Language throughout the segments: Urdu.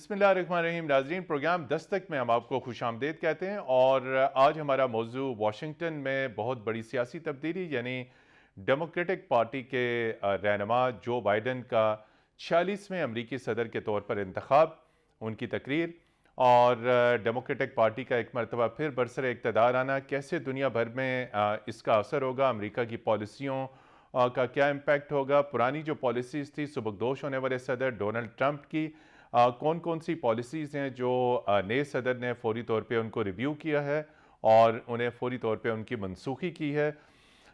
بسم اللہ الرحمن الرحیم. ناظرین، پروگرام دستک میں ہم آپ کو خوش آمدید کہتے ہیں، اور آج ہمارا موضوع واشنگٹن میں بہت بڑی سیاسی تبدیلی، یعنی ڈیموکریٹک پارٹی کے رہنما جو بائیڈن کا 46ویں امریکی صدر کے طور پر انتخاب، ان کی تقریر، اور ڈیموکریٹک پارٹی کا ایک مرتبہ پھر برسر اقتدار آنا، کیسے دنیا بھر میں اس کا اثر ہوگا، امریکہ کی پالیسیوں کا کیا امپیکٹ ہوگا، پرانی جو پالیسیز تھی سبکدوش ہونے والے صدر ڈونلڈ ٹرمپ کی، کون کون سی پالیسیز ہیں جو نئے صدر نے فوری طور پہ ان کو ریویو کیا ہے اور انہیں فوری طور پہ ان کی منسوخی کی ہے.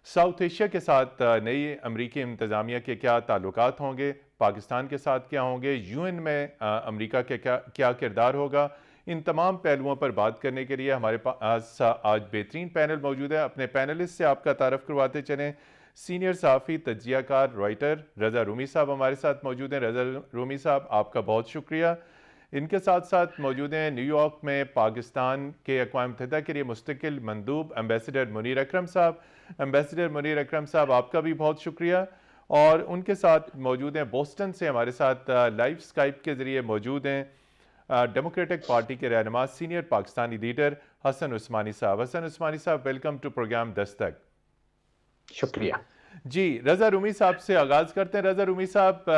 ساؤتھ ایشیا کے ساتھ نئی امریکی انتظامیہ کے کیا تعلقات ہوں گے، پاکستان کے ساتھ کیا ہوں گے، یو این میں امریکہ کے کیا کردار ہوگا. ان تمام پہلوؤں پر بات کرنے کے لیے ہمارے پاس آج بہترین پینل موجود ہے. اپنے پینلسٹ سے آپ کا تعارف کرواتے چلیں. سینئر صحافی، تجزیہ کار، رائٹر رضا رومی صاحب ہمارے ساتھ موجود ہیں. رضا رومی صاحب، آپ کا بہت شکریہ. ان کے ساتھ ساتھ موجود ہیں نیو یارک میں پاکستان کے اقوام متحدہ کے لیے مستقل مندوب ایمبیسڈر منیر اکرم صاحب. ایمبیسڈر منیر اکرم صاحب، آپ کا بھی بہت شکریہ. اور ان کے ساتھ موجود ہیں بوسٹن سے ہمارے ساتھ لائیو اسکائپ کے ذریعے موجود ہیں ڈیموکریٹک پارٹی کے رہنما، سینئر پاکستانی لیڈر حسن عثمانی صاحب. حسن عثمانی صاحب، ویلکم ٹو پروگرام دستک. شکریہ. جی، رضا رومی صاحب سے آغاز کرتے ہیں. رضا رومی صاحب،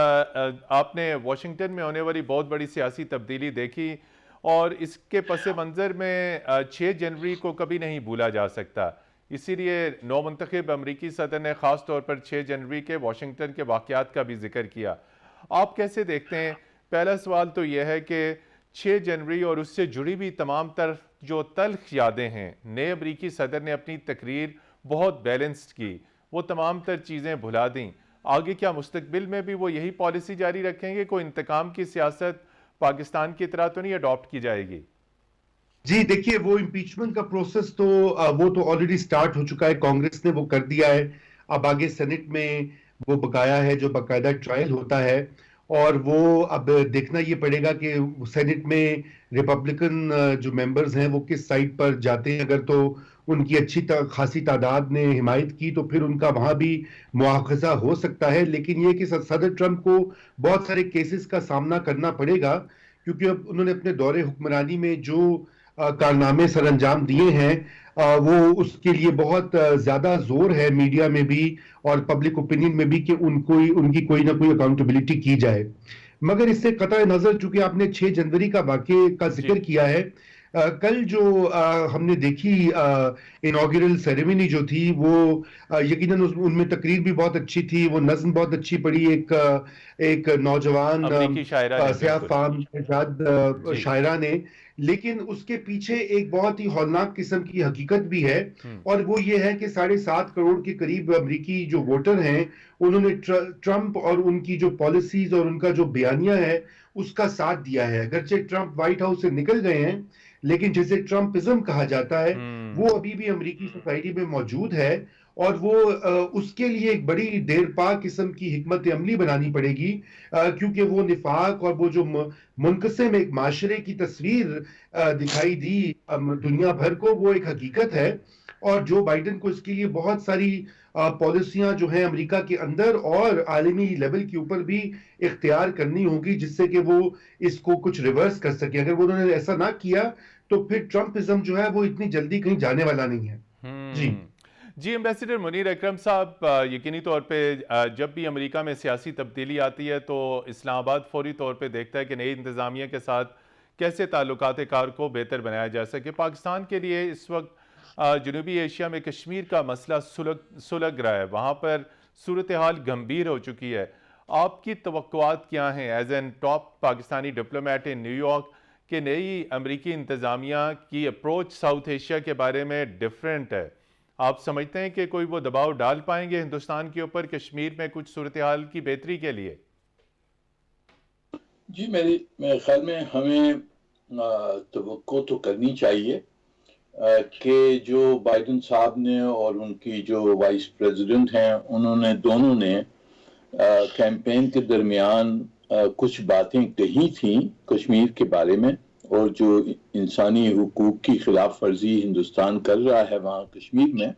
آپ نے واشنگٹن میں ہونے والی بہت بڑی سیاسی تبدیلی دیکھی، اور اس کے پس منظر میں 6 جنوری کو کبھی نہیں بھولا جا سکتا. اسی لیے نو منتخب امریکی صدر نے خاص طور پر 6 جنوری کے واشنگٹن کے واقعات کا بھی ذکر کیا. آپ کیسے دیکھتے ہیں؟ پہلا سوال تو یہ ہے کہ 6 جنوری اور اس سے جڑی بھی تمام تر جو تلخ یادیں ہیں، نئے امریکی صدر نے اپنی تقریر بہت بیلنسڈ کی، وہ تمام تر چیزیں بھلا دیں. آگے کیا مستقبل میں بھی وہ یہی پالیسی جاری رکھیں گے؟ کوئی انتقام کی سیاست پاکستان کی طرح تو نہیں اڈاپٹ کی جائے گی؟ جی دیکھیے، وہ امپیچمنٹ کا پروسیس تو وہ تو آلریڈی سٹارٹ ہو چکا ہے. کانگریس نے وہ کر دیا ہے. اب آگے سینٹ میں وہ بقایا ہے جو باقاعدہ ٹرائل ہوتا ہے، اور وہ اب دیکھنا یہ پڑے گا کہ سینٹ میں ریپبلکن جو ممبرز ہیں وہ کس سائڈ پر جاتے ہیں. اگر تو ان کی اچھی خاصی تعداد نے حمایت کی تو پھر ان کا وہاں بھی مواخذہ ہو سکتا ہے. لیکن یہ کہ صدر ٹرمپ کو بہت سارے کیسز کا سامنا کرنا پڑے گا، کیونکہ اب انہوں نے اپنے دور حکمرانی میں جو کارنامے سر انجام دیے ہیں، وہ اس کے لیے بہت زیادہ زور ہے میڈیا میں بھی اور پبلک اوپینین میں بھی کہ ان کی کوئی نہ کوئی اکاؤنٹیبلٹی کی جائے. مگر اس سے قطع نظر، چونکہ آپ نے 6 جنوری کا واقعے کا ذکر کیا ہے، کل جو ہم نے دیکھی انوگرل سیریمنی جو تھی، وہ یقیناً ان میں تقریر بھی بہت اچھی تھی، وہ نظم بہت اچھی پڑھی ایک نوجوان سیاہ فام شاعرہ نے. لیکن اس کے پیچھے ایک بہت ہی ہولناک قسم کی حقیقت بھی ہے، اور وہ یہ ہے کہ 7.5 کروڑ کے قریب امریکی جو ووٹر ہیں، انہوں نے ٹرمپ اور ان کی جو پالیسیز اور ان کا جو بیانیہ ہے اس کا ساتھ دیا ہے. اگرچہ ٹرمپ وائٹ ہاؤس سے نکل گئے ہیں، لیکن جسے ٹرمپزم کہا جاتا ہے وہ ابھی بھی امریکی سوسائٹی میں موجود ہے، اور وہ اس کے لیے ایک بڑی دیر پا قسم کی حکمت عملی بنانی پڑے گی، کیونکہ وہ نفاق اور وہ جو منقسم ایک معاشرے کی تصویر دکھائی دی دنیا بھر کو، وہ ایک حقیقت ہے. اور جو بائیڈن کو اس کے لیے بہت ساری پالیسیاں جو ہیں امریکہ کے اندر اور عالمی لیول کے اوپر بھی اختیار کرنی ہوگی، جس سے کہ وہ اس کو کچھ ریورس کر سکے. اگر وہ انہوں نے ایسا نہ کیا تو پھر ٹرمپزم جو ہے وہ اتنی جلدی کہیں جانے والا نہیں ہے. جی ایمبیسڈر منیر اکرم صاحب، یقینی طور پہ جب بھی امریکہ میں سیاسی تبدیلی آتی ہے تو اسلام آباد فوری طور پہ دیکھتا ہے کہ نئی انتظامیہ کے ساتھ کیسے تعلقات کار کو بہتر بنایا جا سکے. پاکستان کے لیے اس وقت جنوبی ایشیا میں کشمیر کا مسئلہ سلگ رہا ہے، وہاں پر صورتحال گمبھیر ہو چکی ہے. آپ کی توقعات کیا ہیں as an top Pakistani diplomat in new York کہ نئی امریکی انتظامیہ کی اپروچ ساؤتھ ایشیا کے بارے میں ڈیفرنٹ ہے؟ آپ سمجھتے ہیں کہ کوئی وہ دباؤ ڈال پائیں گے ہندوستان کے اوپر کشمیر میں کچھ صورتحال کی بہتری کے لیے؟ جی، میرے خیال میں ہمیں توقع تو کرنی چاہیے کہ جو بائیڈن صاحب نے اور ان کی جو وائس پریزیڈنٹ ہیں، انہوں نے دونوں نے کیمپین کے درمیان کچھ باتیں کہی تھیں کشمیر کے بارے میں، اور جو انسانی حقوق کی خلاف ورزی ہندوستان کر رہا ہے وہاں کشمیر میں،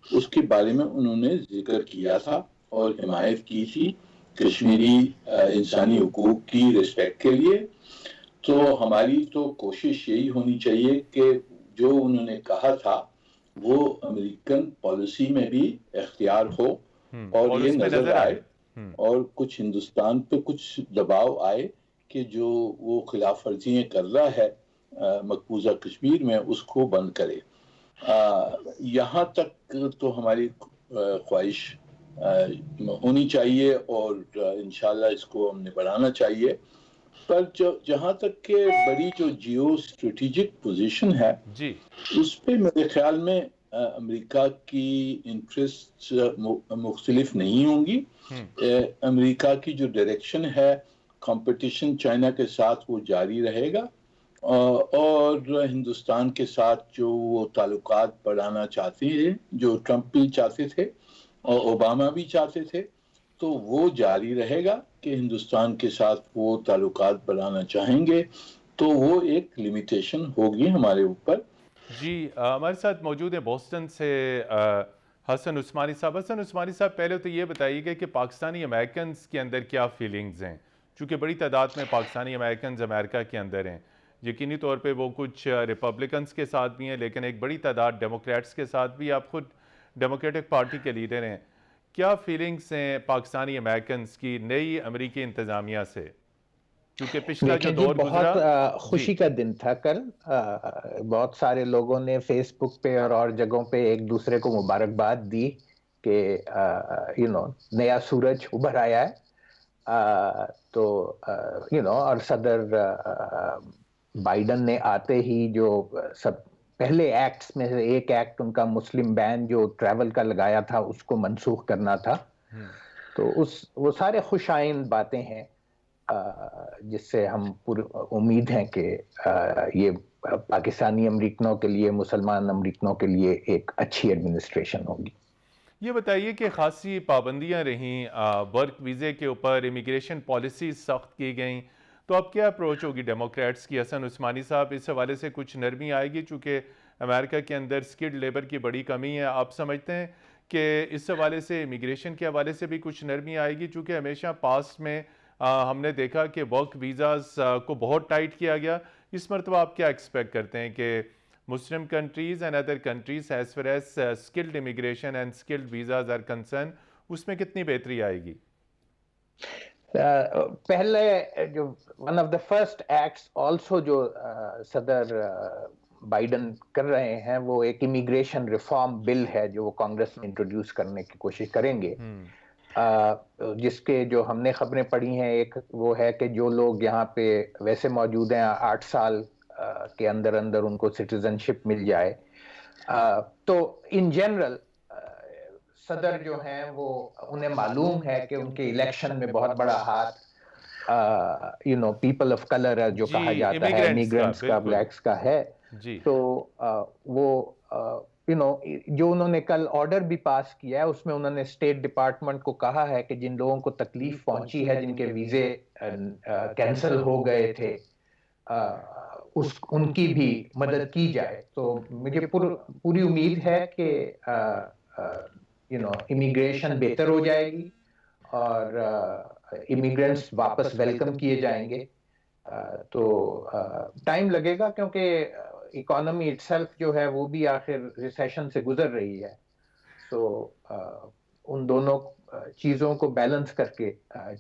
اس کے بارے میں انہوں نے ذکر کیا تھا اور حمایت کی تھی کشمیری انسانی حقوق کی ریسپیکٹ کے لیے. تو ہماری تو کوشش یہی ہونی چاہیے کہ جو انہوں نے کہا تھا وہ امریکن پالیسی میں بھی اختیار ہو اور یہ اس میں نظر آئے ہم، اور کچھ ہندوستان پہ کچھ دباؤ آئے کہ جو وہ خلاف ورزیاں کر رہا ہے مقبوضہ کشمیر میں اس کو بند کرے. یہاں تک تو ہماری خواہش ہونی چاہیے اور انشاءاللہ اس کو ہم نے بڑھانا چاہیے. پر جہاں تک کہ بڑی جو جیو اسٹریٹجک پوزیشن ہے جی اس پہ میرے خیال میں امریکہ کی انٹرسٹ مختلف نہیں ہوں گی. امریکہ کی جو ڈائریکشن ہے کمپٹیشن چائنا کے ساتھ وہ جاری رہے گا اور ہندوستان کے ساتھ جو وہ تعلقات بڑھانا چاہتے ہیں جو ٹرمپ بھی چاہتے تھے اور اوباما بھی چاہتے تھے تو وہ جاری رہے گا کہ ہندوستان کے ساتھ وہ تعلقات بڑھانا چاہیں گے تو وہ ایک لمیٹیشن ہوگی ہمارے اوپر. جی ہمارے ساتھ موجود ہیں بوسٹن سے حسن عثمانی صاحب. حسن عثمانی صاحب پہلے تو یہ بتائیے گا کہ پاکستانی امریکنز کے اندر کیا فیلنگز ہیں، چونکہ بڑی تعداد میں پاکستانی امریکنز امریکہ کے اندر ہیں. یقینی طور پہ وہ کچھ ریپبلکنز کے ساتھ بھی ہیں لیکن ایک بڑی تعداد ڈیموکریٹس کے ساتھ بھی. آپ خود ڈیموکریٹک پارٹی کے لیڈر ہیں، کیا فیلنگز ہیں پاکستانی امریکنز کی نئی امریکی انتظامیہ سے؟ کیونکہ پچھلا جو دور گزرا بہت خوشی کا دن تھا کل. بہت سارے لوگوں نے فیس بک پہ اور جگہوں پہ ایک دوسرے کو مبارکباد دی کہ نیا سورج ابھر آیا ہے. تو اور صدر بائیڈن نے آتے ہی جو سب پہلے ایکٹس میں سے ایک ایکٹ ان کا مسلم بین جو ٹریول کا لگایا تھا اس کو منسوخ کرنا تھا. تو وہ سارے خوش آئند باتیں ہیں جس سے ہم امید ہیں کہ یہ پاکستانی امریکنوں کے لیے مسلمان امریکنوں کے لیے ایک اچھی ایڈمنسٹریشن ہوگی. یہ بتائیے کہ خاصی پابندیاں رہیں ورک ویزے کے اوپر، امیگریشن پالیسیز سخت کی گئیں، تو اب کیا اپروچ ہوگی ڈیموکریٹس کی؟ حسن عثمانی صاحب اس حوالے سے کچھ نرمی آئے گی چونکہ امریکہ کے اندر سکلڈ لیبر کی بڑی کمی ہے. آپ سمجھتے ہیں کہ اس حوالے سے امیگریشن کے حوالے سے بھی کچھ نرمی آئے گی؟ چونکہ ہمیشہ پاسٹ میں ہم نے دیکھا کہ ورک ویزاز کو بہت ٹائٹ کیا گیا. اس مرتبہ آپ کیا ایکسپیکٹ کرتے ہیں کہ Muslim countries and other countries as far as skilled immigration and skilled visas are concerned اس میں کتنی بہتری آئے گی؟ پہلے جو one of the first acts also جو صدر بائیڈن کر رہے ہیں وہ ایک امیگریشن ریفارم بل ہے جو وہ کانگریس میں انٹروڈیوس کرنے کی کوشش کریں گے. جس کے جو ہم نے خبریں پڑھی ہیں ایک وہ ہے کہ جو لوگ یہاں پہ ویسے موجود ہیں 8 سال کے اندر ان کو سٹیزن شپ مل جائے. تو ان جنرل صدر جو ہیں وہ انہیں معلوم ہے کہ ان کے الیکشن میں بہت بڑا ہاتھ پیپل آف کلر جو کہا جاتا ہے امیگرینٹس کا بلیکس کا ہے. تو وہ جو انہوں نے کل آرڈر بھی پاس کیا ہے اس میں انہوں نے اسٹیٹ ڈپارٹمنٹ کو کہا ہے کہ جن لوگوں کو تکلیف پہنچی ہے جن کے ویزے کینسل ہو گئے تھے ان کی بھی مدد کی جائے. تو مجھے پوری امید ہے کہ امیگریشن بہتر ہو جائے گی اور امیگرینٹس واپس ویلکم کیے جائیں گے. تو ٹائم لگے گا کیونکہ اکانومی اٹ سیلف جو ہے وہ بھی آخر ریسیشن سے گزر رہی ہے. تو ان دونوں چیزوں کو بیلنس کر کے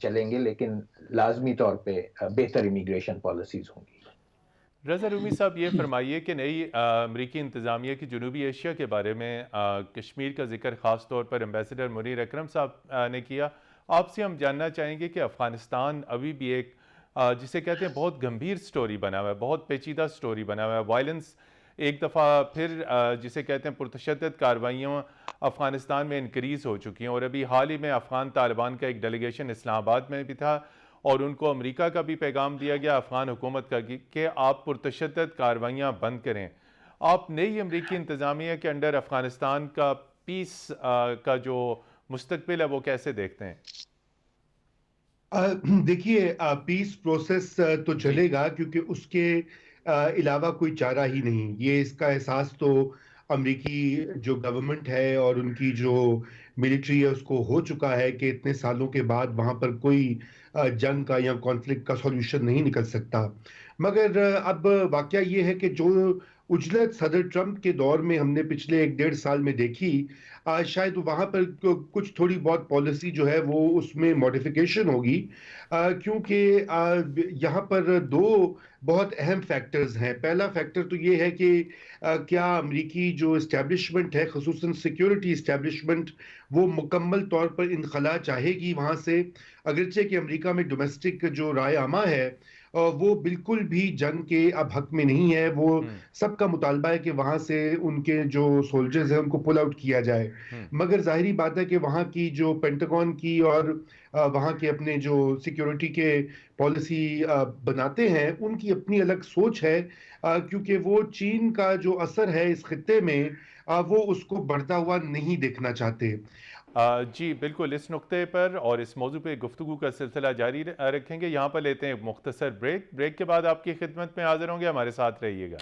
چلیں گے لیکن لازمی طور پہ بہتر امیگریشن پالیسیز ہوں گی. رضا رومی صاحب یہ فرمائیے کہ نئی امریکی انتظامیہ کی جنوبی ایشیا کے بارے میں کشمیر کا ذکر خاص طور پر ایمبیسڈر منیر اکرم صاحب نے کیا. آپ سے ہم جاننا چاہیں گے کہ افغانستان ابھی بھی ایک جسے کہتے ہیں بہت گمبھیر سٹوری بنا ہوا ہے، بہت پیچیدہ سٹوری بنا ہوا ہے. وائلنس ایک دفعہ پھر جسے کہتے ہیں پرتشدد کارروائیوں افغانستان میں انکریز ہو چکی ہیں اور ابھی حال ہی میں افغان طالبان کا ایک ڈیلیگیشن اسلام آباد میں بھی تھا اور ان کو امریکہ کا بھی پیغام دیا گیا افغان حکومت کا کہ آپ پرتشدد کارروائیاں بند کریں. آپ نئی امریکی انتظامیہ کے انڈر افغانستان کا پیس کا جو مستقبل ہے وہ کیسے دیکھتے ہیں؟ دیکھیے پیس پروسیس تو چلے گا کیونکہ اس کے علاوہ کوئی چارہ ہی نہیں. یہ اس کا احساس تو امریکی جو گورنمنٹ ہے اور ان کی جو ملٹری ہے اس کو ہو چکا ہے کہ اتنے سالوں کے بعد وہاں پر کوئی جنگ کا یا کانفلکٹ کا سولوشن نہیں نکل سکتا. مگر اب واقعہ یہ ہے کہ جو اجلت صدر ٹرمپ کے دور میں ہم نے پچھلے 1-1.5 سال میں دیکھی، شاید وہاں پر کچھ تھوڑی بہت پالیسی جو ہے وہ اس میں ماڈیفیکیشن ہوگی، کیونکہ یہاں پر دو بہت اہم فیکٹرز ہیں. پہلا فیکٹر تو یہ ہے کہ کیا امریکی جو اسٹیبلشمنٹ ہے، خصوصاً سیکیورٹی اسٹیبلشمنٹ، وہ مکمل طور پر انخلا چاہے گی وہاں سے. اگرچہ کہ امریکہ میں ڈومیسٹک جو رائے عامہ ہے وہ بالکل بھی جنگ کے اب حق میں نہیں ہے. وہ سب کا مطالبہ ہے کہ وہاں سے ان کے جو سولجرز ہیں ان کو پل آؤٹ کیا جائے. مگر ظاہری بات ہے کہ وہاں کی جو پینٹاگون کی اور وہاں کے اپنے جو سیکیورٹی کے پالیسی بناتے ہیں ان کی اپنی الگ سوچ ہے، کیونکہ وہ چین کا جو اثر ہے اس خطے میں وہ اس کو بڑھتا ہوا نہیں دیکھنا چاہتے. جی بالکل، اس نقطے پر اور اس موضوع پہ گفتگو کا سلسلہ جاری رکھیں گے. یہاں پر لیتے ہیں ایک مختصر بریک کے بعد آپ کی خدمت میں حاضر ہوں گے. ہمارے ساتھ رہیے گا.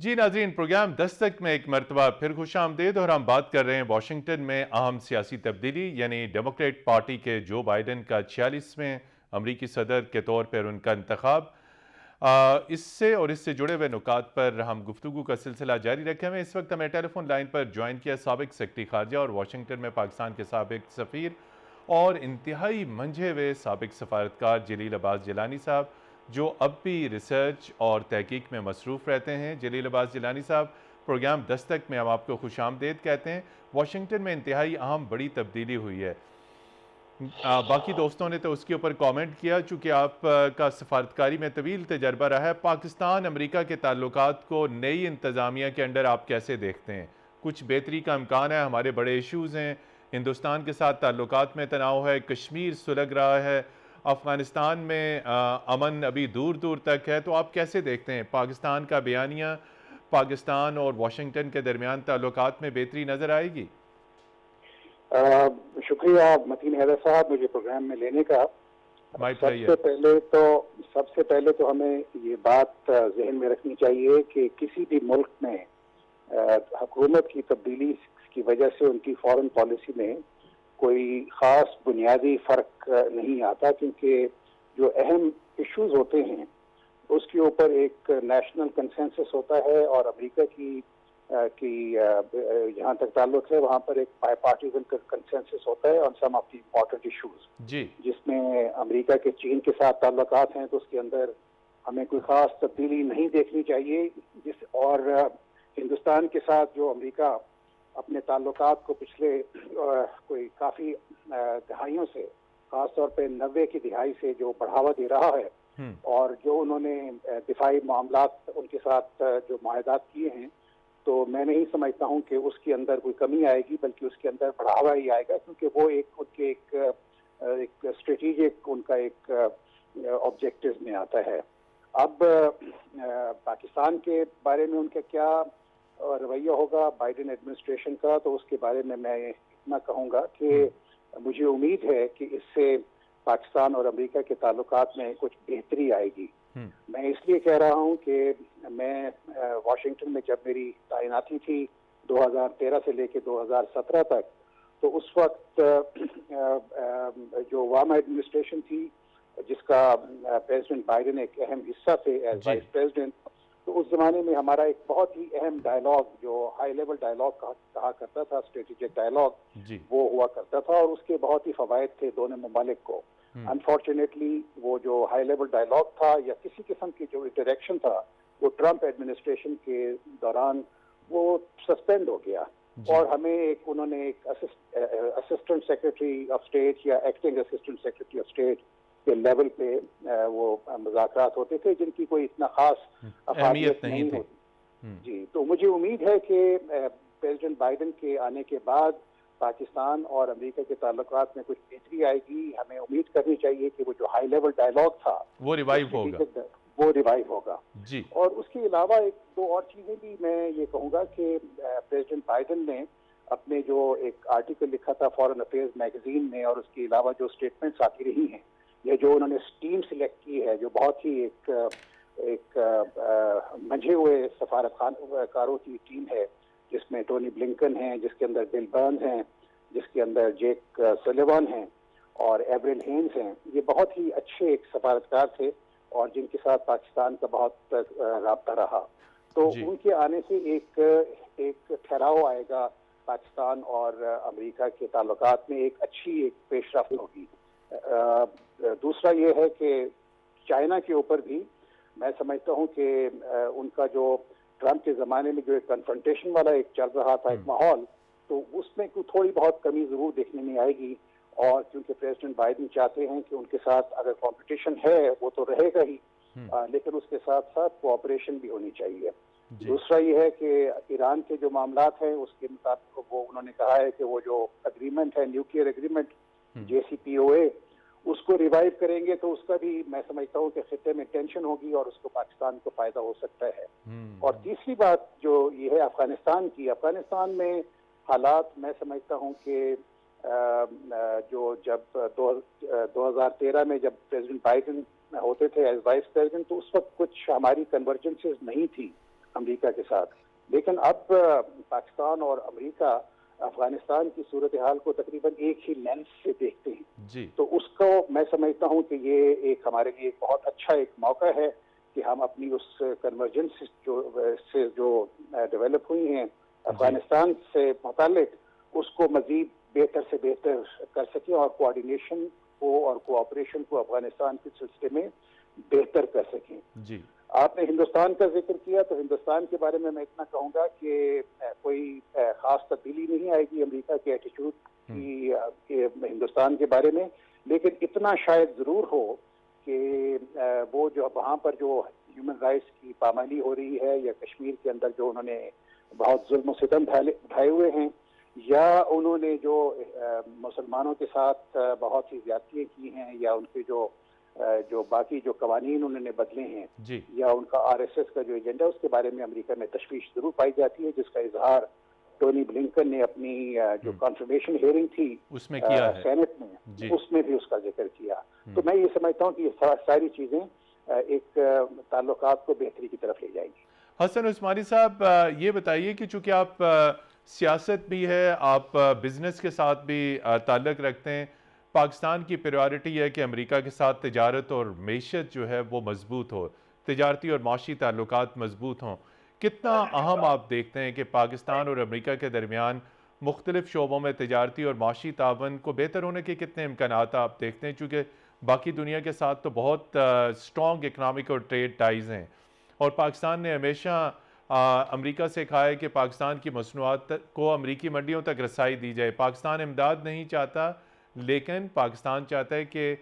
جی ناظرین، پروگرام دستک میں ایک مرتبہ پھر خوش آمدید، اور ہم بات کر رہے ہیں واشنگٹن میں اہم سیاسی تبدیلی یعنی ڈیموکریٹ پارٹی کے جو بائیڈن کا 46ویں امریکی صدر کے طور پر ان کا انتخاب. اس سے جڑے ہوئے نکات پر ہم گفتگو کا سلسلہ جاری رکھے ہوئے. اس وقت ہمیں ٹیلی فون لائن پر جوائن کیا سابق سیکرٹری خارجہ اور واشنگٹن میں پاکستان کے سابق سفیر اور انتہائی منجھے ہوئے سابق سفارتکار جلیل عباس جیلانی صاحب، جو اب بھی ریسرچ اور تحقیق میں مصروف رہتے ہیں. جلیل عباس جیلانی صاحب، پروگرام دستک میں ہم آپ کو خوش آمدید کہتے ہیں. واشنگٹن میں انتہائی اہم بڑی تبدیلی ہوئی ہے. باقی دوستوں نے تو اس کے اوپر کامنٹ کیا، چونکہ آپ کا سفارتکاری میں طویل تجربہ رہا ہے. پاکستان امریکہ کے تعلقات کو نئی انتظامیہ کے انڈر آپ کیسے دیکھتے ہیں؟ کچھ بہتری کا امکان ہے؟ ہمارے بڑے ایشوز ہیں، ہندوستان کے ساتھ تعلقات میں تناؤ ہے، کشمیر سلگ رہا ہے، افغانستان میں امن ابھی دور دور تک ہے. تو آپ کیسے دیکھتے ہیں پاکستان کا بیانیہ؟ پاکستان اور واشنگٹن کے درمیان تعلقات میں بہتری نظر آئے گی؟ شکریہ متین حیدر صاحب مجھے پروگرام میں لینے کا. سب سے پہلے تو ہمیں یہ بات ذہن میں رکھنی چاہیے کہ کسی بھی ملک میں حکومت کی تبدیلی کی وجہ سے ان کی فارن پالیسی میں کوئی خاص بنیادی فرق نہیں آتا، کیونکہ جو اہم ایشوز ہوتے ہیں اس کے اوپر ایک نیشنل کنسنسس ہوتا ہے، اور امریکہ کی جہاں تک تعلق ہے وہاں پر ایک بائی پارٹیزن کنسنسس ہوتا ہے آن سم آف دی امپورٹنٹ ایشوز. جس میں امریکہ کے چین کے ساتھ تعلقات ہیں تو اس کے اندر ہمیں کوئی خاص تبدیلی نہیں دیکھنی چاہیے. اور ہندوستان کے ساتھ جو امریکہ اپنے تعلقات کو پچھلے کوئی کافی دہائیوں سے، خاص طور پہ 90 کی دہائی سے جو بڑھاوا دے رہا ہے، اور جو انہوں نے دفاعی معاملات ان کے ساتھ جو معاہدات کیے ہیں، تو میں نہیں سمجھتا ہوں کہ اس کے اندر کوئی کمی آئے گی، بلکہ اس کے اندر بڑھاوا ہی آئے گا، کیونکہ وہ ایک اسٹریٹجک ان کا ایک آبجیکٹو میں آتا ہے. اب پاکستان کے بارے میں ان کا کیا رویہ ہوگا بائیڈن ایڈمنسٹریشن کا، تو اس کے بارے میں اتنا کہوں گا کہ مجھے امید ہے کہ اس سے پاکستان اور امریکہ کے تعلقات میں کچھ بہتری آئے گی. میں اس لیے کہہ رہا ہوں کہ میں واشنگٹن میں جب میری تعیناتی تھی 2013 سے لے کے 2017 تک، تو اس وقت جو اوباما ایڈمنسٹریشن تھی جس کا پریزیڈنٹ بائیڈن ایک اہم حصہ تھے ایز وائس پریزیڈنٹ، تو اس زمانے میں ہمارا ایک بہت ہی اہم ڈائلاگ جو ہائی لیول ڈائلاگ کہا کرتا تھا، اسٹریٹجک ڈائلاگ، وہ ہوا کرتا تھا، اور اس کے بہت ہی فوائد تھے دونوں ممالک کو. انفارچونیٹلی وہ جو ہائی لیول ڈائلاگ تھا یا کسی قسم کی جو انٹریکشن تھا وہ ٹرمپ ایڈمنسٹریشن کے دوران وہ سسپینڈ ہو گیا، اور ہمیں انہوں نے ایک اسسٹنٹ سیکرٹری آف اسٹیٹ یا acting assistant secretary of state کے لیول پہ وہ مذاکرات ہوتے تھے جن کی کوئی اتنا خاص افادیت نہیں ہوتی. جی تو مجھے امید ہے کہ پریزیڈنٹ بائیڈن کے آنے کے بعد پاکستان اور امریکہ کے تعلقات میں کچھ بہتری آئے گی. ہمیں امید کرنی چاہیے کہ وہ جو ہائی لیول ڈائلاگ تھا وہ ریوائیو ہوگا. جی. اور اس کے علاوہ ایک دو اور چیزیں بھی میں یہ کہوں گا کہ پریزیڈنٹ بائیڈن نے اپنے جو ایک آرٹیکل لکھا تھا فارن افیئرز میگزین میں، اور اس کے علاوہ جو اسٹیٹمنٹس آتی رہی ہیں، یہ جو انہوں نے ٹیم سلیکٹ کی ہے جو بہت ہی ایک منجھے ہوئے سفارت کاروں کی ٹیم ہے، جس میں ٹونی بلنکن ہیں، جس کے اندر بل برنز ہیں، جس کے اندر جیک سلیوان ہیں اور ایورل ہینز ہیں. یہ بہت ہی اچھے ایک سفارتکار تھے اور جن کے ساتھ پاکستان کا بہت رابطہ رہا. تو ان کے آنے سے ایک ٹھہراؤ آئے گا پاکستان اور امریکہ کے تعلقات میں، ایک اچھی ایک پیش رفت ہوگی. دوسرا یہ ہے کہ چائنا کے اوپر بھی میں سمجھتا ہوں کہ ان کا جو ٹرمپ کے زمانے میں جو ایک کنفرنٹیشن والا ایک چل رہا تھا ایک ماحول، تو اس میں تھوڑی بہت کمی ضرور دیکھنے میں آئے گی. اور کیونکہ پریزیڈنٹ بائیڈن چاہتے ہیں کہ ان کے ساتھ اگر کمپٹیشن ہے وہ تو رہے گا ہی، لیکن اس کے ساتھ ساتھ کوآپریشن بھی ہونی چاہیے. دوسرا یہ ہے کہ ایران کے جو معاملات ہیں اس کے مطابق وہ انہوں نے کہا ہے کہ وہ جو اگریمنٹ ہے نیوکلیئر اگریمنٹ JCPOA اس کو ریوائیو کریں گے، تو اس کا بھی میں سمجھتا ہوں کہ خطے میں ٹینشن ہوگی اور اس کو پاکستان کو فائدہ ہو سکتا ہے. اور تیسری بات جو یہ ہے افغانستان کی، افغانستان میں حالات میں سمجھتا ہوں کہ جو جب 2013 میں جب پریزیڈنٹ بائیڈن ہوتے تھے ایز وائس پریزیڈنٹ، تو اس وقت کچھ ہماری کنورجنسز نہیں تھی امریکہ کے ساتھ، لیکن اب پاکستان اور امریکہ افغانستان کی صورتحال کو تقریباً ایک ہی لینس سے دیکھتے ہیں. تو اس کو میں سمجھتا ہوں کہ یہ ایک ہمارے لیے بہت اچھا ایک موقع ہے کہ ہم اپنی اس کنورجنس سے جو ڈیولپ ہوئی ہیں افغانستان سے متعلق اس کو مزید بہتر سے بہتر کر سکیں اور کوآرڈینیشن کو اور کوآپریشن کو افغانستان کے سلسلے میں بہتر کر سکیں. جی. آپ نے ہندوستان کا ذکر کیا، تو ہندوستان کے بارے میں اتنا کہوں گا کہ کوئی خاص تبدیلی نہیں آئے گی امریکہ کے ایٹیٹیوڈ کی ہندوستان کے بارے میں، لیکن اتنا شاید ضرور ہو کہ وہ جو وہاں پر جو ہیومن رائٹس کی پامالی ہو رہی ہے، یا کشمیر کے اندر جو انہوں نے بہت ظلم و ستم اٹھائے ہوئے ہیں، یا انہوں نے جو مسلمانوں کے ساتھ بہت سی زیادتیاں کی ہیں، یا ان کے جو باقی جو قوانین انہوں نے بدلے ہیں، یا ان کا RSS کا جو ایجنڈا، اس کے بارے میں امریکہ میں تشویش ضرور پائی جاتی ہے، جس کا اظہار ٹونی بلنکن نے اپنی جو کنفرمیشن ہیئرنگ تھی اس میں کیا ہے سینٹ میں، اس میں بھی اس کا ذکر کیا. تو میں یہ سمجھتا ہوں کہ یہ ساری چیزیں ایک تعلقات کو بہتری کی طرف لے جائیں گی. حسن عثمانی صاحب، یہ بتائیے کہ چونکہ آپ سیاست بھی ہے، آپ بزنس کے ساتھ بھی تعلق رکھتے ہیں، پاکستان کی پریورٹی ہے کہ امریکہ کے ساتھ تجارت اور معیشت جو ہے وہ مضبوط ہو، تجارتی اور معاشی تعلقات مضبوط ہوں. کتنا اہم آپ دیکھتے ہیں کہ پاکستان اور امریکہ کے درمیان مختلف شعبوں میں تجارتی اور معاشی تعاون کو بہتر ہونے کے کتنے امکانات آپ دیکھتے ہیں؟ چونکہ باقی دنیا کے ساتھ تو بہت اسٹرانگ اکنامک اور ٹریڈ ٹائز ہیں، اور پاکستان نے ہمیشہ امریکہ سے کہا ہے کہ پاکستان کی مصنوعات کو امریکی منڈیوں تک رسائی دی جائے. پاکستان امداد نہیں چاہتا، لیکن پاکستان چاہتا ہے کہ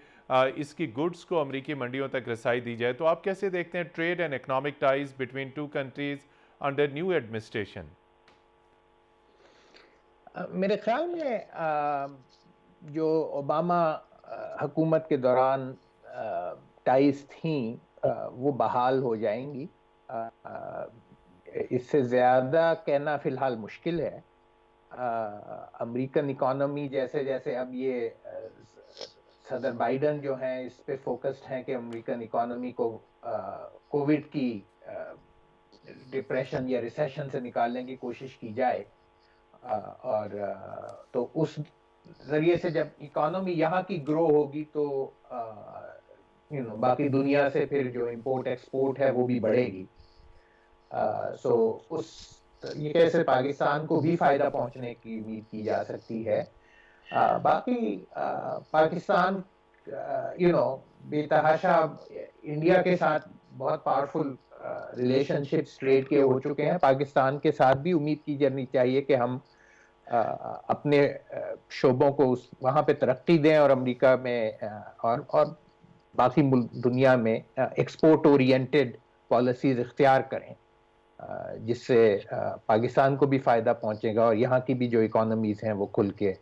اس کی گڈز کو امریکی منڈیوں تک رسائی دی جائے. تو آپ کیسے دیکھتے ہیں trade and economic ties between two countries under new administration? میرے خیال میں جو اوباما حکومت کے دوران ٹائز تھیں وہ بحال ہو جائیں گی. اس سے زیادہ کہنا فی الحال مشکل ہے. امریکن اکانومی جیسے جیسے اب یہ صدر بائیڈن جو ہیں اس پہ فوکسڈ ہیں کہ امریکن اکانومی کو کووڈ کی ڈپریشن یا ریسیشن سے نکالنے کی کوشش کی جائے، اور تو اس ذریعے سے جب اکانومی یہاں کی گرو ہوگی تو باقی دنیا سے پھر جو امپورٹ ایکسپورٹ ہے وہ بھی بڑھے گی. سو اس یہ کیسے پاکستان کو بھی فائدہ پہنچنے کی امید کی جا سکتی ہے. باقی پاکستان بے تحاشا انڈیا کے ساتھ بہت پاورفل ریلیشن شپس ٹریڈ کے ہو چکے ہیں. پاکستان کے ساتھ بھی امید کی جانی چاہیے کہ ہم اپنے شعبوں کو وہاں پہ ترقی دیں اور امریکہ میں اور باقی دنیا میں ایکسپورٹ اورینٹڈ پالیسیز اختیار کریں. جس سے پاکستان کو بھی فائدہ پہنچے گا اور یہاں کی بھی جو اکانومیز ہیں وہ کھل کے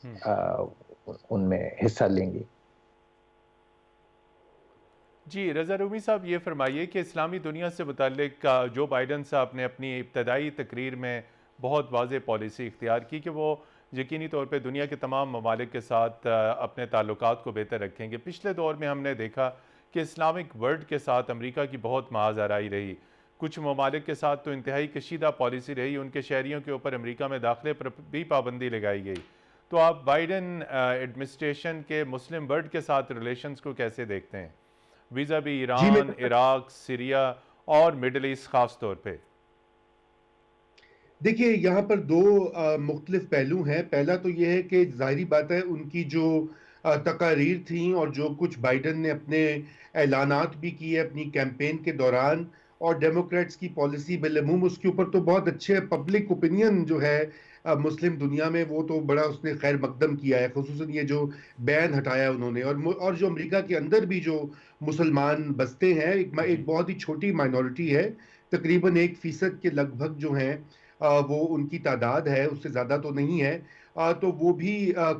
ان میں حصہ لیں گی. جی رضا رومی صاحب، یہ فرمائیے کہ اسلامی دنیا سے متعلق جو بائیڈن صاحب نے اپنی ابتدائی تقریر میں بہت واضح پالیسی اختیار کی کہ وہ یقینی طور پہ دنیا کے تمام ممالک کے ساتھ اپنے تعلقات کو بہتر رکھیں گے. پچھلے دور میں ہم نے دیکھا کہ اسلامک ورلڈ کے ساتھ امریکہ کی بہت محاذ آرائی رہی. کچھ ممالک کے ساتھ تو انتہائی کشیدہ پالیسی رہی، ان کے شہریوں کے اوپر امریکہ میں داخلے پر بھی پابندی لگائی گئی. تو آپ بائیڈن ایڈمنسٹریشن کے مسلم ورلڈ کے ساتھ ریلیشنز کو کیسے دیکھتے ہیں ویزا بھی ایران، عراق، سیریا اور مڈل ایسٹ خاص طور پہ؟ دیکھیے یہاں پر دو مختلف پہلو ہیں. پہلا تو یہ ہے کہ ظاہری بات ہے ان کی جو تقاریر تھیں اور جو کچھ بائیڈن نے اپنے اعلانات بھی کیے اپنی کیمپین کے دوران، اور ڈیموکریٹس کی پالیسی بالعموم اس کے اوپر تو بہت اچھے پبلک اوپینین جو ہے مسلم دنیا میں وہ تو بڑا اس نے خیر مقدم کیا ہے، خصوصاً یہ جو بین ہٹایا انہوں نے. اور جو امریکہ کے اندر بھی جو مسلمان بستے ہیں، ایک بہت ہی چھوٹی مائنورٹی ہے، تقریباً 1% کے لگ بھگ جو ہیں وہ ان کی تعداد ہے، اس سے زیادہ تو نہیں ہے. تو وہ بھی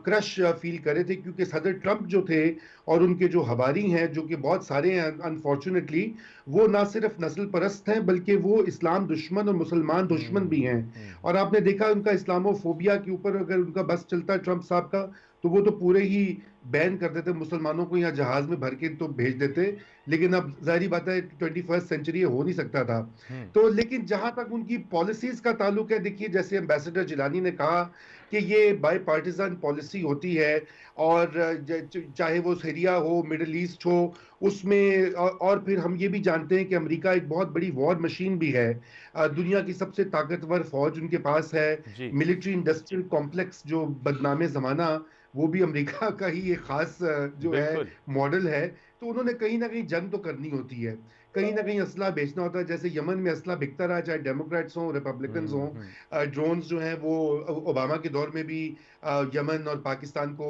کرش فیل کرے تھے کیونکہ صدر ٹرمپ جو تھے اور ان کے جو حواری ہیں جو کہ بہت سارے ہیں انفارچونیٹلی، وہ نہ صرف نسل پرست ہیں بلکہ وہ اسلام دشمن اور مسلمان دشمن بھی ہیں. اور آپ نے دیکھا ان کا اسلامو فوبیا کے اوپر اگر ان کا بس چلتا ہے ٹرمپ صاحب کا تو وہ تو پورے ہی بین کر دیتے مسلمانوں کو، یہاں جہاز میں بھر کے تو بھیج دیتے. لیکن اب ظاہری بات ہے 21 سینچری ہو نہیں سکتا تھا. تو لیکن جہاں تک ان کی پالیسیز کا تعلق ہے، دیکھیے جیسے ایمبیسڈر جیلانی نے کہا کہ یہ بائی پارٹیزن پالیسی ہوتی ہے، اور چاہے وہ سیریا ہو، مڈل ایسٹ ہو، اس میں اور پھر ہم یہ بھی جانتے ہیں کہ امریکہ ایک بہت بڑی وار مشین بھی ہے، دنیا کی سب سے طاقتور فوج ان کے پاس ہے. ملٹری انڈسٹریل کمپلیکس جو بدنام زمانہ، وہ بھی امریکہ کا ہی ایک خاص جو ہے ماڈل ہے. تو انہوں نے کہیں نہ کہیں جنگ تو کرنی ہوتی ہے، کہیں نہ کہیں اسلحہ بیچنا ہوتا ہے. جیسے یمن میں اسلحہ بکتا رہا، چاہے ڈیموکریٹس ہوں ریپبلکنز ہوں. ڈرونز جو ہیں وہ اوباما کے دور میں بھی یمن اور پاکستان کو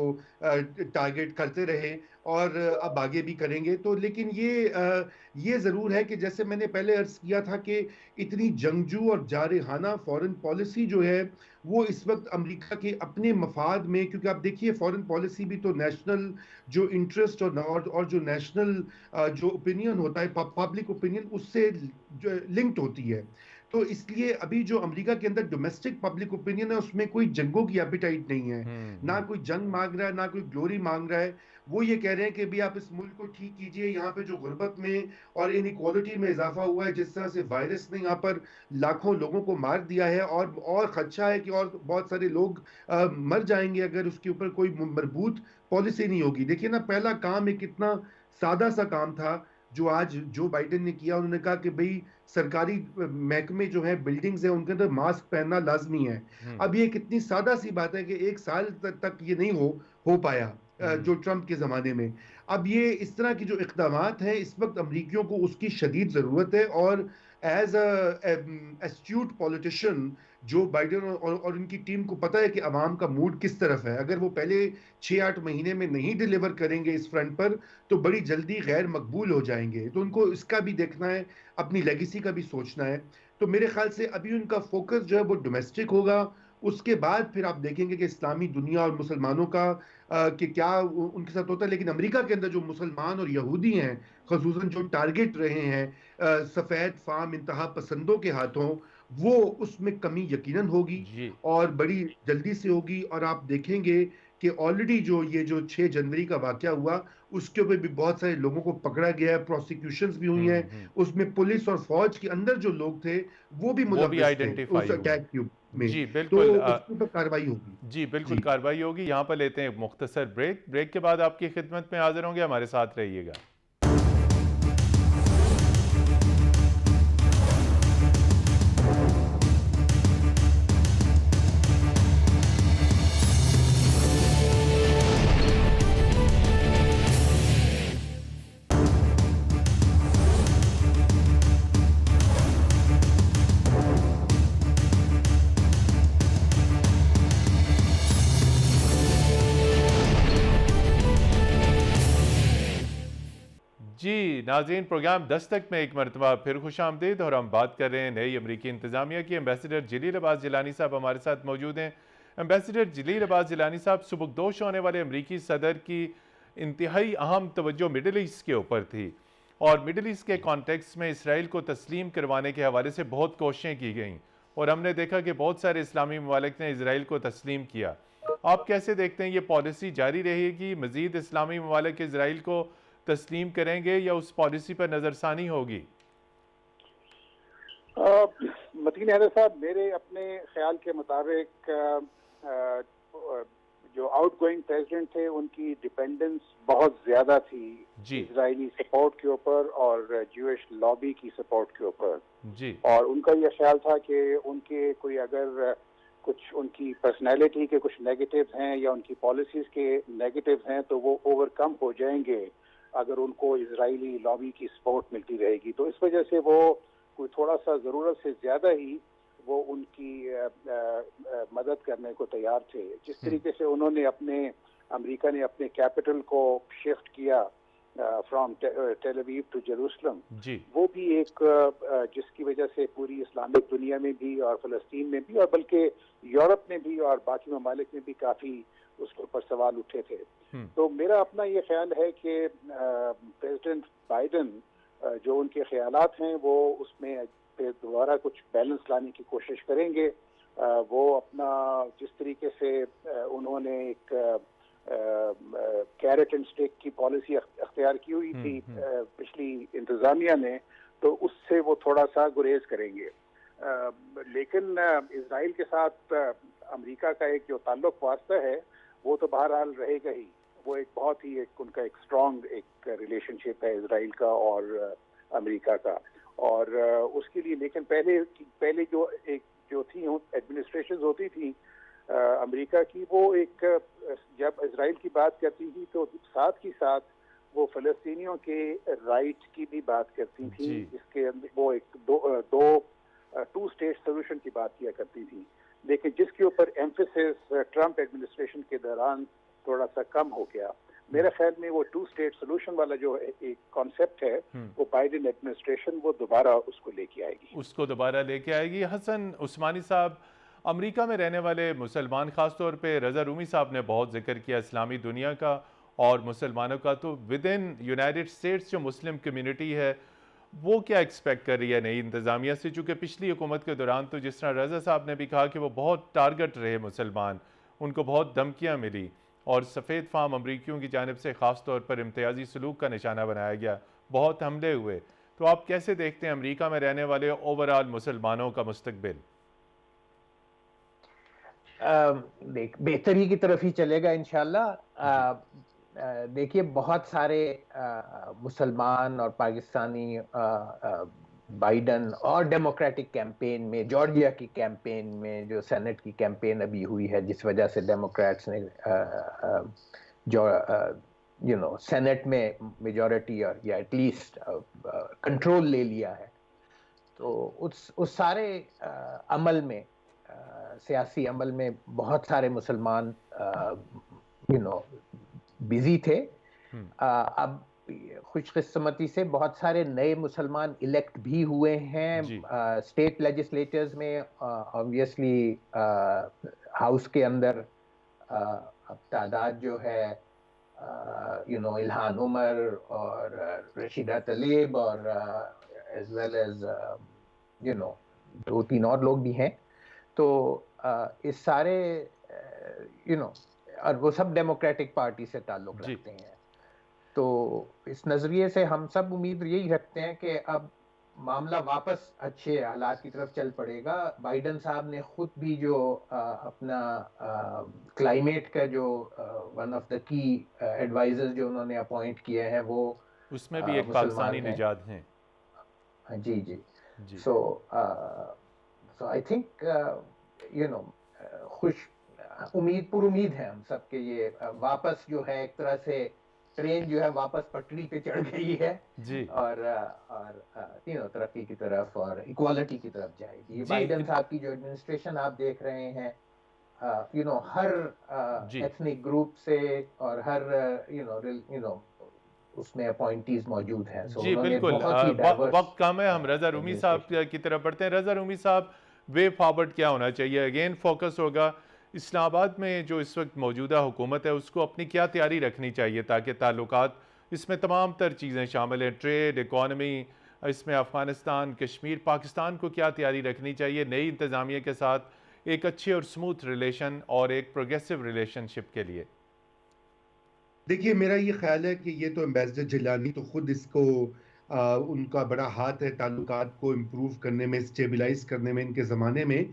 ٹارگٹ کرتے رہے اور اب آگے بھی کریں گے. تو لیکن یہ ضرور ہے کہ جیسے میں نے پہلے عرض کیا تھا کہ اتنی جنگجو اور جارحانہ فورن پالیسی جو ہے وہ اس وقت امریکہ کے اپنے مفاد میں، کیونکہ آپ دیکھیے فورن پالیسی بھی تو نیشنل جو انٹرسٹ اور جو نیشنل جو اوپینین ہوتا ہے، پبلک اوپینین، اس سے لنکڈ ہوتی ہے. تو اس لیے ابھی جو امریکہ کے اندر ڈومیسٹک پبلک اوپینین ہے اس میں کوئی جنگوں کی ایپیٹائٹ نہیں ہے، نہ کوئی جنگ مانگ رہا ہے، نہ کوئی گلوری مانگ رہا ہے. وہ یہ کہہ رہے ہیں کہ بھی آپ اس ملک کو ٹھیک کیجئے، یہاں پہ جو غربت میں اور انیکوالٹی میں اضافہ ہوا ہے، جس طرح سے وائرس نے یہاں پر لاکھوں لوگوں کو مار دیا ہے، اور خدشہ ہے کہ اور بہت سارے لوگ مر جائیں گے اگر اس کے اوپر کوئی مربوط پالیسی نہیں ہوگی. دیکھیے نا، پہلا کام ایک اتنا سادہ سا کام تھا جو آج جو بائیڈن نے کیا. انہوں نے کہا کہ بھئی سرکاری محکمے جو ہیں، بلڈنگز ہیں، ان کے اندر ماسک پہننا لازمی ہے. اب یہ کتنی سادہ سی بات ہے کہ 1 سال تک یہ نہیں ہو پایا جو ٹرمپ کے زمانے میں. اب یہ اس طرح کی جو اقدامات ہیں اس وقت امریکیوں کو اس کی شدید ضرورت ہے. اور ایز اے ایسٹیوٹ پولیٹیشین جو بائیڈن اور ان کی ٹیم کو پتہ ہے کہ عوام کا موڈ کس طرف ہے. اگر وہ پہلے 6-8 مہینے میں نہیں ڈیلیور کریں گے اس فرنٹ پر تو بڑی جلدی غیر مقبول ہو جائیں گے. تو ان کو اس کا بھی دیکھنا ہے، اپنی لیگیسی کا بھی سوچنا ہے. تو میرے خیال سے ابھی ان کا فوکس جو ہے وہ ڈومیسٹک ہوگا. اس کے بعد پھر آپ دیکھیں گے کہ اسلامی دنیا اور مسلمانوں کا کہ کیا ان کے ساتھ ہوتا ہے. لیکن امریکہ کے اندر جو مسلمان اور یہودی ہیں، خصوصاً جو ٹارگٹ رہے ہیں سفید فام انتہا پسندوں کے ہاتھوں، وہ اس میں کمی یقیناً ہوگی اور بڑی جلدی سے ہوگی. اور آپ دیکھیں گے کہ آلریڈی یہ جو 6 جنوری کا واقعہ ہوا اس کے اوپر بھی بہت سارے لوگوں کو پکڑا گیا ہے، پروسیکیوشنز بھی ہوئی ہیں. اس میں پولیس اور فوج کے اندر جو لوگ تھے وہ بھی ملوث تھے اس اٹیک کے میں. جی بالکل، تو اس کے اوپر کارروائی ہوگی. جی بالکل کارروائی ہوگی. یہاں پر لیتے ہیں ایک مختصر بریک کے بعد آپ کی خدمت میں حاضر ہوں گے. ہمارے ساتھ رہیے گا. جی ناظرین، پروگرام دستک میں ایک مرتبہ پھر خوش آمدید، اور ہم بات کر رہے ہیں نئی امریکی انتظامیہ کی۔ ایمبیسڈر جلیل عباس جیلانی صاحب ہمارے ساتھ موجود ہیں۔ ایمبیسڈر جلیل عباس جیلانی صاحب، سبکدوش ہونے والے امریکی صدر کی انتہائی اہم توجہ مڈل ایسٹ کے اوپر تھی، اور مڈل ایسٹ کے کانٹیکس میں اسرائیل کو تسلیم کروانے کے حوالے سے بہت کوششیں کی گئیں، اور ہم نے دیکھا کہ بہت سارے اسلامی ممالک نے اسرائیل کو تسلیم کیا۔ آپ کیسے دیکھتے ہیں یہ پالیسی جاری رہے گی؟ مزید اسلامی ممالک اسرائیل کو تسلیم کریں گے یا اس پالیسی پر نظر ثانی ہوگی؟ متین حیدر صاحب، میرے اپنے خیال کے مطابق جو آؤٹ گوئنگ پریزیڈنٹ تھے ان کی ڈیپینڈنس بہت زیادہ تھی اسرائیلی سپورٹ کے اوپر اور جوئش لابی کی سپورٹ کے اوپر، اور ان کا یہ خیال تھا کہ ان کے کوئی اگر کچھ ان کی پرسنالٹی کے کچھ نیگیٹیوز ہیں یا ان کی پالیسیز کے نیگیٹیوز ہیں تو وہ اوور کم ہو جائیں گے اگر ان کو اسرائیلی لابی کی سپورٹ ملتی رہے گی۔ تو اس وجہ سے وہ کوئی تھوڑا سا ضرورت سے زیادہ ہی وہ ان کی مدد کرنے کو تیار تھے۔ جس طریقے سے انہوں نے امریکہ نے اپنے کیپٹل کو شفٹ کیا from Tel Aviv to Jerusalem, وہ بھی ایک جس کی وجہ سے پوری اسلامک دنیا میں بھی اور فلسطین میں بھی اور بلکہ یورپ میں بھی اور باقی ممالک میں بھی کافی اس کے اوپر سوال اٹھے تھے۔ تو میرا اپنا یہ خیال ہے کہ پریزیڈنٹ بائیڈن جو ان کے خیالات ہیں وہ اس میں دوبارہ کچھ بیلنس لانے کی کوشش کریں گے۔ وہ اپنا جس طریقے سے انہوں نے ایک کیرٹ اینڈ اسٹک کی پالیسی اختیار کی ہوئی تھی پچھلی انتظامیہ نے، تو اس سے وہ تھوڑا سا گریز کریں گے۔ لیکن اسرائیل کے ساتھ امریکہ کا ایک جو تعلق واسطہ ہے وہ تو بہرحال رہے گا ہی۔ وہ ایک بہت ہی ان کا ایک اسٹرانگ ایک ریلیشن شپ ہے اسرائیل کا اور امریکہ کا، اور اس کے لیے لیکن پہلے جو تھی ایڈمنسٹریشنز ہوتی تھی امریکہ کی، وہ ایک جب اسرائیل کی بات کرتی تھی تو ساتھ ہی ساتھ وہ فلسطینیوں کے رائٹ کی بھی بات کرتی تھی، جس کے اندر وہ ایک ٹو اسٹیٹ سولوشن کی بات کیا کرتی تھی، لیکن جس کے اوپر ایمفیسس ٹرمپ ایڈمنسٹریشن کے دوران تھوڑا سا کم ہو گیا۔ میرے خیال میں وہ ٹو اسٹیٹ سولوشن والا جو ایک کانسیپٹ ہے وہ بائیڈن ایڈمنسٹریشن وہ دوبارہ اس کو لے کے آئے گی۔ حسن عثمانی صاحب، امریکہ میں رہنے والے مسلمان، خاص طور پہ رضا رومی صاحب نے بہت ذکر کیا اسلامی دنیا کا اور مسلمانوں کا، تو ود ان یونائٹڈ اسٹیٹس جو مسلم کمیونٹی ہے وہ کیا ایکسپیکٹ کر رہی ہے نئی انتظامیہ سے؟ چونکہ پچھلی حکومت کے دوران تو جس طرح رضا صاحب نے بھی کہا کہ وہ بہت ٹارگٹ رہے مسلمان، ان کو بہت دھمکیاں ملی اور سفید فام امریکیوں کی جانب سے خاص طور پر امتیازی سلوک کا نشانہ بنایا گیا، بہت حملے ہوئے۔ تو آپ کیسے دیکھتے ہیں امریکہ میں رہنے والے اوورآل مسلمانوں کا مستقبل؟ بہتری کی طرف ہی چلے گا انشاءاللہ۔ دیکھیے بہت سارے مسلمان اور پاکستانی بائیڈن اور ڈیموکریٹک کیمپین میں، جارجیا کی کیمپین میں، جو سینٹ کی کیمپین ابھی ہوئی ہے جس وجہ سے ڈیموکریٹس نے سینٹ میں میجورٹی اور یا ایٹ لیسٹ کنٹرول لے لیا ہے، تو اس سارے عمل میں، سیاسی عمل میں بہت سارے مسلمان بزی تھے۔ اب خوش قسمتی سے بہت سارے نئے مسلمان الیکٹ بھی ہوئے ہیں اسٹیٹ لیجسلیچرز میں، آبویسلی ہاؤس کے اندر اب تعداد جو ہے الہان عمر اور رشیدہ طلیب اور ایز ویل ایز دو تین اور لوگ بھی ہیں، تو اس سارے اور وہ سب ڈیموکریٹک پارٹی سے تعلق رکھتے ہیں، تو اس نظریے سے ہم سب امید یہی رکھتے ہیں کہ اب معاملہ واپس اچھے حالات کی طرف چل پڑے گا۔ بائیڈن صاحب نے خود بھی جو اپنا کلائمیٹ کا جو ون آف دا کی ایڈوائزر جو انہوں نے اپوائنٹ کیے ہیں، وہ اس میں بھی ایک پاکستانی نژاد ہیں۔ جی سو آئی تھنک پر امید ہے ہم سب کے یہ واپس جو ہے ایک طرح سے ٹرین جو ہے واپس پٹری پہ چڑھ گئی ہے اور ترقی کی طرف اور ایکوالٹی کی طرف جائے گی۔ بائیڈن صاحب کی جو ایڈمنسٹریشن آپ دیکھ رہے ہیں، ہر ایتھنک گروپ سے اور ہر اس میں اپوائنٹیز موجود ہیں. جی بالکل, وقت کم ہے, ہم رضا رومی صاحب کی طرف بڑھتے ہیں. رضا رومی صاحب, وے فارورڈ کیا ہونا چاہیے؟ اگین فوکس ہوگا اسلام آباد میں جو اس وقت موجودہ حکومت ہے اس کو اپنی کیا تیاری رکھنی چاہیے تاکہ تعلقات, اس میں تمام تر چیزیں شامل ہیں, ٹریڈ, اکانومی, اس میں افغانستان, کشمیر, پاکستان کو کیا تیاری رکھنی چاہیے نئی انتظامیہ کے ساتھ ایک اچھے اور سموتھ ریلیشن اور ایک پروگریسو ریلیشن شپ کے لیے؟ دیکھیے میرا یہ خیال ہے کہ یہ تو ایمبیسڈر جیلانی تو خود اس کو ان کا بڑا ہاتھ ہے تعلقات کو امپروو کرنے میں, اسٹیبلائز کرنے میں ان کے زمانے میں,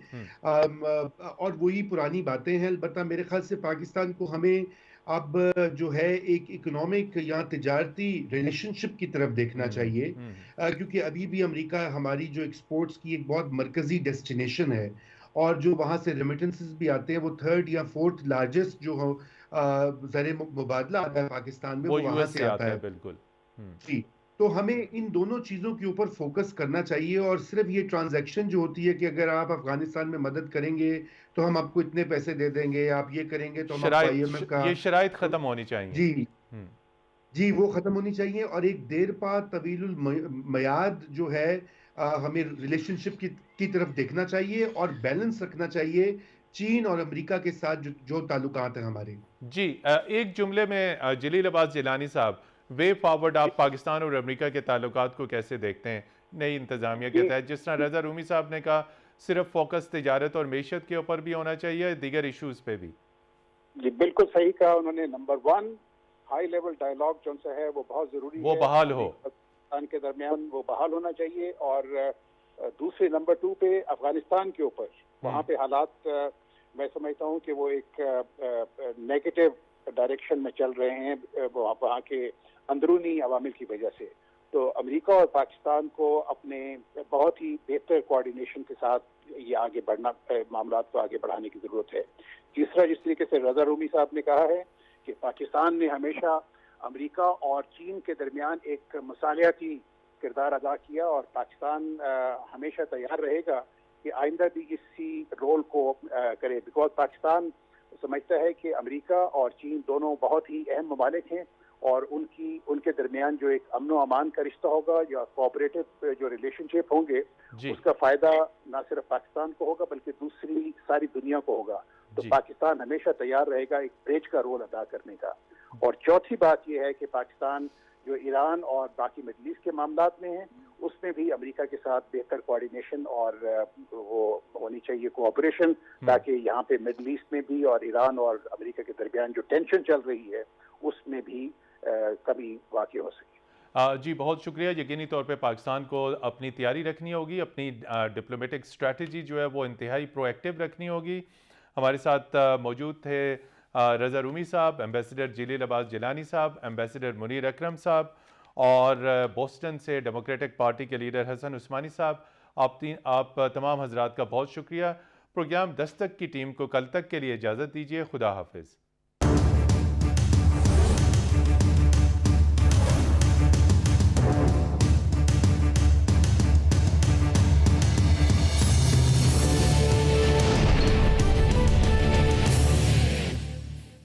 اور وہی پرانی باتیں ہیں. البتہ میرے خیال سے پاکستان کو ہمیں اب جو ہے ایک اکنامک یا تجارتی ریلیشن شپ کی طرف دیکھنا چاہیے, کیونکہ ابھی بھی امریکہ ہماری جو ایکسپورٹس کی ایک بہت مرکزی ڈیسٹینیشن ہے, اور جو وہاں سے ریمیٹنسز بھی آتے ہیں وہ 3rd یا 4th لارجسٹ جو زر مبادلہ آتا ہے پاکستان میں وہ وہاں سے آتا ہے. بالکل جی, تو ہمیں ان دونوں چیزوں کے اوپر فوکس کرنا چاہیے, اور صرف یہ ٹرانزیکشن جو ہوتی ہے کہ اگر آپ افغانستان میں مدد کریں گے تو ہم آپ کو اتنے پیسے دے دیں گے, آپ یہ کریں گے تو ہم آپ کو IMF کا, یہ شرائط ختم ہونی چاہیے. جی وہ ختم ہونی چاہیے, اور ایک دیر پا طویل المیاد جو ہے ہمیں ریلیشن شپ کی طرف دیکھنا چاہیے اور بیلنس رکھنا چاہیے چین اور امریکہ کے ساتھ جو تعلقات ہیں ہمارے. جی, ایک جملے میں جلیل عباس جیلانی صاحب, وے فارورڈ آپ پاکستان اور امریکہ کے تعلقات کو کیسے دیکھتے ہیں نئی انتظامیہ کے تحت؟ جس طرح رضا رومی صاحب نے کہا صرف فوکس تجارت اور معیشت کے اوپر بھی ہونا چاہیے, دیگر ایشوز پہ بھی. جی بالکل صحیح کہا انہوں نے. نمبر 1 ہائی لیول ڈائیلاگ جو سا ہے وہ بہت ضروری ہے, وہ بحال ہو, پاکستان کے درمیان وہ بحال ہونا چاہیے. اور دوسرے نمبر 2 پہ افغانستان کے اوپر, وہاں پہ حالات میں سمجھتا ہوں کہ وہ ایک نیگیٹو ڈائریکشن میں چل رہے ہیں وہاں کے اندرونی عوامل کی وجہ سے. تو امریکہ اور پاکستان کو اپنے بہت ہی بہتر کوآرڈینیشن کے ساتھ یہ آگے بڑھنا, معاملات کو آگے بڑھانے کی ضرورت ہے. تیسرا, جس طریقے سے رضا رومی صاحب نے کہا ہے کہ پاکستان نے ہمیشہ امریکہ اور چین کے درمیان ایک مصالحتی کردار ادا کیا, اور پاکستان ہمیشہ تیار رہے گا کہ آئندہ بھی اسی رول کو کرے, بیکاز پاکستان سمجھتا ہے کہ امریکہ اور چین دونوں بہت ہی اہم ممالک ہیں, اور ان کے درمیان جو ایک امن و امان کا رشتہ ہوگا یا کوآپریٹو جو ریلیشن شپ ہوں گے, اس کا فائدہ نہ صرف پاکستان کو ہوگا بلکہ دوسری ساری دنیا کو ہوگا. تو پاکستان ہمیشہ تیار رہے گا ایک بریج کا رول ادا کرنے کا. اور چوتھی بات یہ ہے کہ پاکستان جو ایران اور باقی مڈل ایسٹ کے معاملات میں ہیں اس میں بھی امریکہ کے ساتھ بہتر کوآرڈینیشن اور وہ ہونی چاہیے کوآپریشن, تاکہ یہاں پہ مڈل ایسٹ میں بھی اور ایران اور امریکہ کے درمیان جو ٹینشن چل رہی ہے اس میں بھی کمی واقع ہو سکے. جی بہت شکریہ. یقینی طور پہ پاکستان کو اپنی تیاری رکھنی ہوگی, اپنی ڈپلومیٹک اسٹریٹجی جو ہے وہ انتہائی پرو ایکٹیو رکھنی ہوگی. ہمارے ساتھ موجود تھے رضا رومی صاحب, ایمبیسڈر جلیل عباس جیلانی صاحب, ایمبیسڈر منیر اکرم صاحب, اور بوسٹن سے ڈیموکریٹک پارٹی کے لیڈر حسن عثمانی صاحب. آپ تمام حضرات کا بہت شکریہ. پروگرام دستک کی ٹیم کو کل تک کے لیے اجازت دیجیے. خدا حافظ.